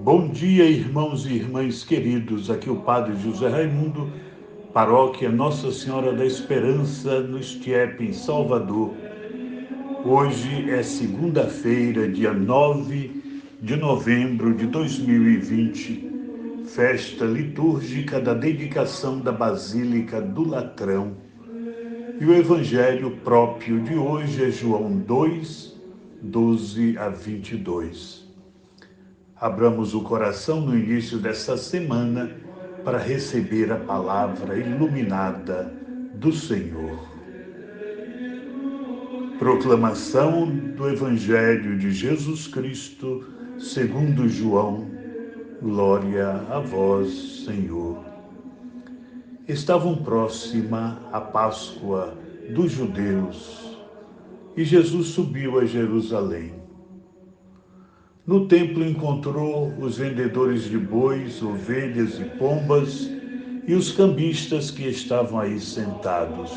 Bom dia, irmãos e irmãs queridos. Aqui o Padre José Raimundo, paróquia Nossa Senhora da Esperança, no Estiep, em Salvador. Hoje é segunda-feira, dia 9 de novembro de 2020, festa litúrgica da dedicação da Basílica do Latrão. E o evangelho próprio de hoje é João 2, 12 a 22. Abramos o coração no início desta semana para receber a palavra iluminada do Senhor. Proclamação do Evangelho de Jesus Cristo, segundo João. Glória a vós, Senhor. Estavam próxima a Páscoa dos judeus e Jesus subiu a Jerusalém. No templo encontrou os vendedores de bois, ovelhas e pombas e os cambistas que estavam aí sentados.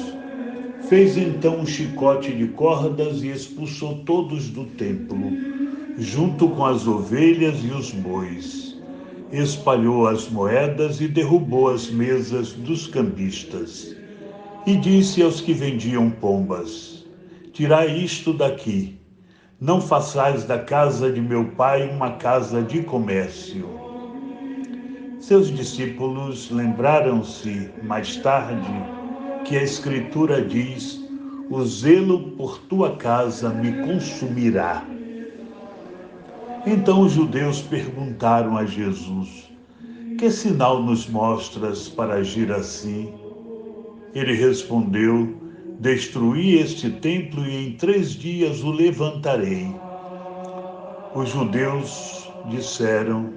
Fez então um chicote de cordas e expulsou todos do templo, junto com as ovelhas e os bois. Espalhou as moedas e derrubou as mesas dos cambistas. E disse aos que vendiam pombas: Tirai isto daqui. Não façais da casa de meu pai uma casa de comércio. Seus discípulos lembraram-se mais tarde que a Escritura diz: o zelo por tua casa me consumirá. Então os judeus perguntaram a Jesus: que sinal nos mostras para agir assim? Ele respondeu: destruí este templo e em 3 dias o levantarei. Os judeus disseram: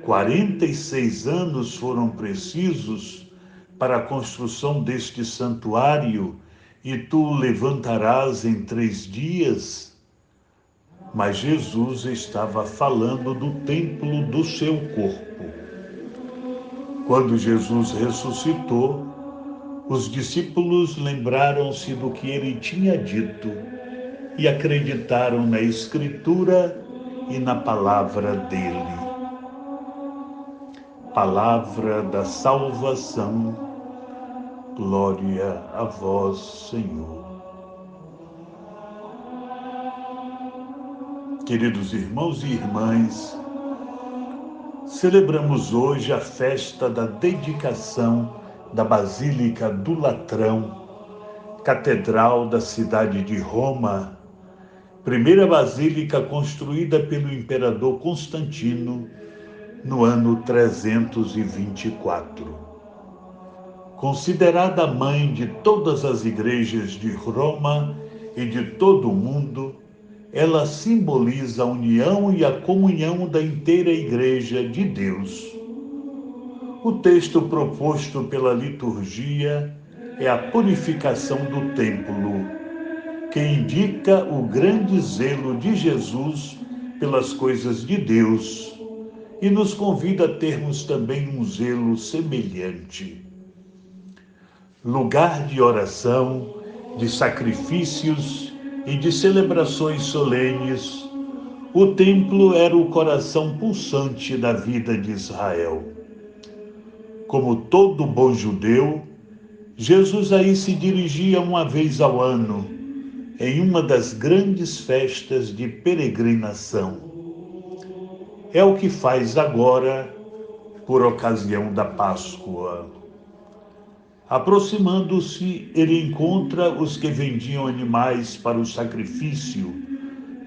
46 anos foram precisos para a construção deste santuário e tu o levantarás em 3 dias? Mas Jesus estava falando do templo do seu corpo. Quando Jesus ressuscitou, os discípulos lembraram-se do que ele tinha dito e acreditaram na Escritura e na palavra dele. Palavra da salvação, glória a vós, Senhor. Queridos irmãos e irmãs, celebramos hoje a festa da dedicação da Basílica do Latrão, catedral da cidade de Roma, primeira basílica construída pelo imperador Constantino no ano 324. Considerada a mãe de todas as igrejas de Roma e de todo o mundo, ela simboliza a união e a comunhão da inteira Igreja de Deus. O texto proposto pela liturgia é a purificação do templo, que indica o grande zelo de Jesus pelas coisas de Deus e nos convida a termos também um zelo semelhante. Lugar de oração, de sacrifícios e de celebrações solenes, o templo era o coração pulsante da vida de Israel. Como todo bom judeu, Jesus aí se dirigia uma vez ao ano, em uma das grandes festas de peregrinação. É o que faz agora, por ocasião da Páscoa. Aproximando-se, ele encontra os que vendiam animais para o sacrifício,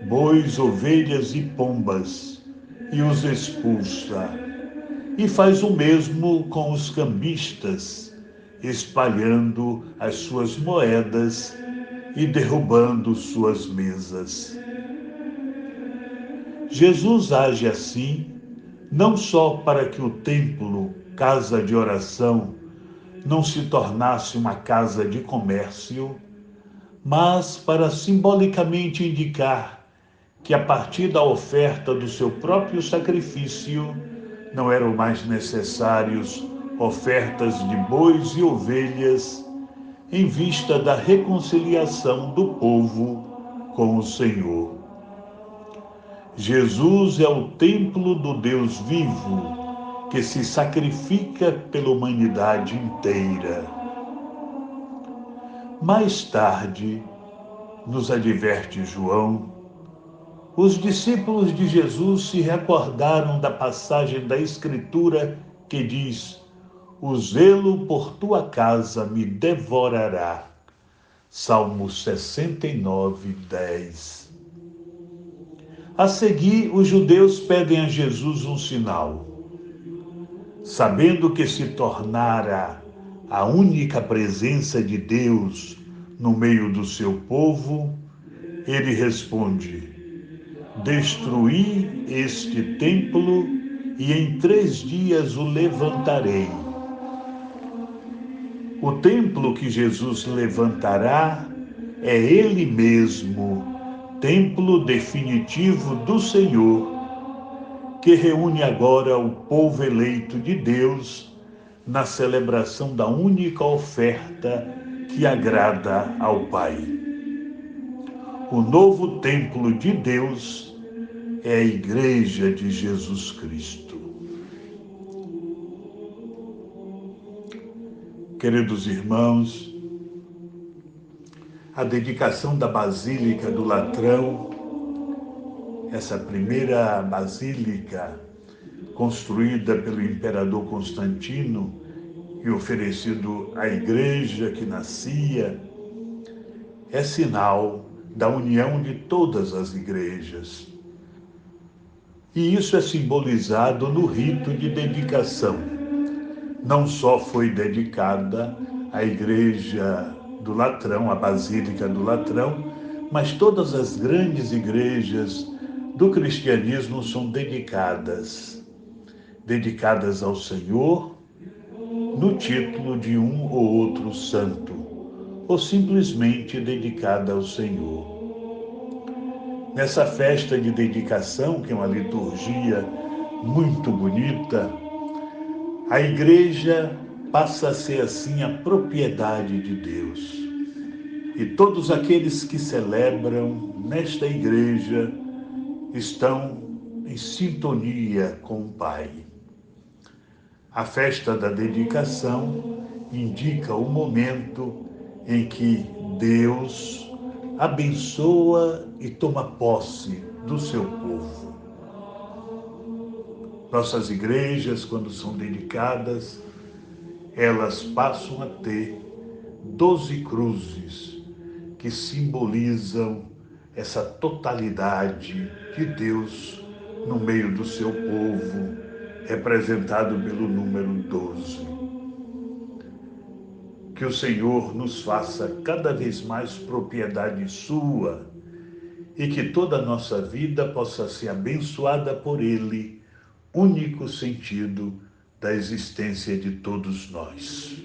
bois, ovelhas e pombas, e os expulsa. E faz o mesmo com os cambistas, espalhando as suas moedas e derrubando suas mesas. Jesus age assim, não só para que o templo, casa de oração, não se tornasse uma casa de comércio, mas para simbolicamente indicar que a partir da oferta do seu próprio sacrifício não eram mais necessários ofertas de bois e ovelhas em vista da reconciliação do povo com o Senhor. Jesus é o templo do Deus vivo que se sacrifica pela humanidade inteira. Mais tarde, nos adverte João, os discípulos de Jesus se recordaram da passagem da Escritura que diz: "O zelo por tua casa me devorará." Salmo 69, 10. A seguir, os judeus pedem a Jesus um sinal. Sabendo que se tornara a única presença de Deus no meio do seu povo, ele responde: "Destruí este templo e em 3 dias o levantarei." O templo que Jesus levantará é ele mesmo, templo definitivo do Senhor, que reúne agora o povo eleito de Deus na celebração da única oferta que agrada ao Pai. O novo templo de Deus é a Igreja de Jesus Cristo. Queridos irmãos, a dedicação da Basílica do Latrão, essa primeira basílica construída pelo imperador Constantino e oferecido à igreja que nascia, é sinal da união de todas as igrejas. E isso é simbolizado no rito de dedicação. Não só foi dedicada a Igreja do Latrão, a Basílica do Latrão, mas todas as grandes igrejas do cristianismo são dedicadas ao Senhor no título de um ou outro santo, ou simplesmente dedicada ao Senhor. Nessa festa de dedicação, que é uma liturgia muito bonita, a igreja passa a ser assim a propriedade de Deus. E todos aqueles que celebram nesta igreja estão em sintonia com o Pai. A festa da dedicação indica o momento em que Deus abençoa e toma posse do seu povo. Nossas igrejas, quando são dedicadas, elas passam a ter 12 cruzes que simbolizam essa totalidade de Deus no meio do seu povo, representado pelo número 12. Que o Senhor nos faça cada vez mais propriedade sua e que toda a nossa vida possa ser abençoada por Ele, único sentido da existência de todos nós.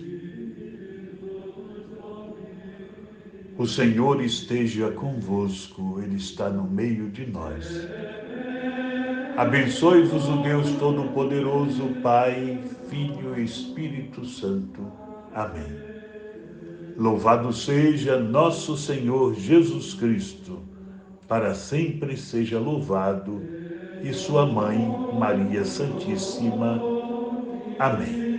O Senhor esteja convosco, Ele está no meio de nós. Abençoe-vos o Deus Todo-Poderoso, Pai, Filho e Espírito Santo. Amém. Louvado seja nosso Senhor Jesus Cristo, para sempre seja louvado, e sua Mãe, Maria Santíssima. Amém.